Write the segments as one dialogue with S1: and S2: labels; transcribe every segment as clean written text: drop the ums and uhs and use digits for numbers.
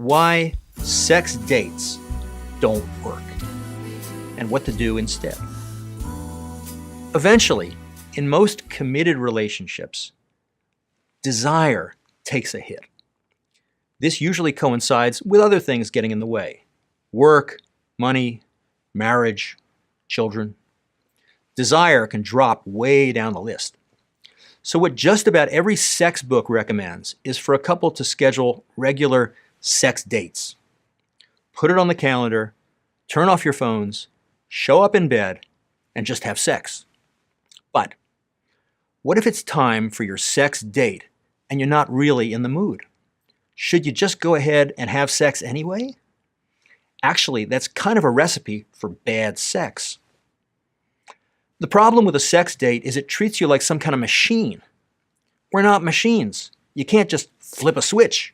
S1: why sex dates don't work and what to do instead. Eventually, in most committed relationships, desire takes a hit. This usually coincides with other things getting in the way: work, money, marriage, children. Desire can drop way down the list. So what just about every sex book recommends is for a couple to schedule regular sex dates. Put it on the calendar, turn off your phones, show up in bed, and just have sex. But what if it's time for your sex date and you're not really in the mood? Should you just go ahead and have sex anyway? Actually, that's kind of a recipe for bad sex. The problem with a sex date is it treats you like some kind of machine. We're not machines. You can't just flip a switch.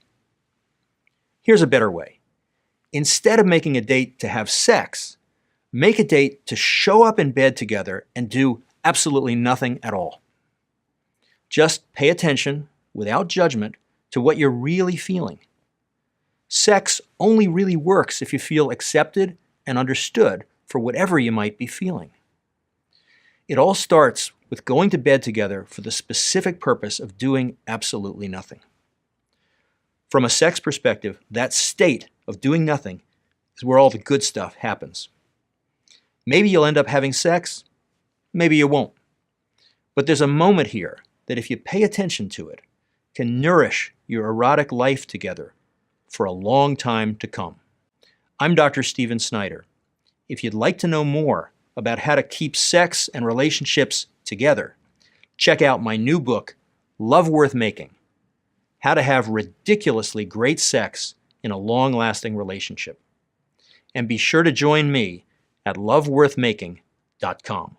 S1: Here's a better way. Instead of making a date to have sex, make a date to show up in bed together and do absolutely nothing at all. Just pay attention, without judgment, to what you're really feeling. Sex only really works if you feel accepted and understood for whatever you might be feeling. It all starts with going to bed together for the specific purpose of doing absolutely nothing. From a sex perspective, that state of doing nothing is where all the good stuff happens. Maybe you'll end up having sex, maybe you won't. But there's a moment here that, if you pay attention to it, can nourish your erotic life together for a long time to come. I'm Dr. Steven Snyder. If you'd like to know more about how to keep sex and relationships together, check out my new book, Love Worth Making: How to Have Ridiculously Great Sex in a Long-Lasting Relationship. And be sure to join me at loveworthmaking.com.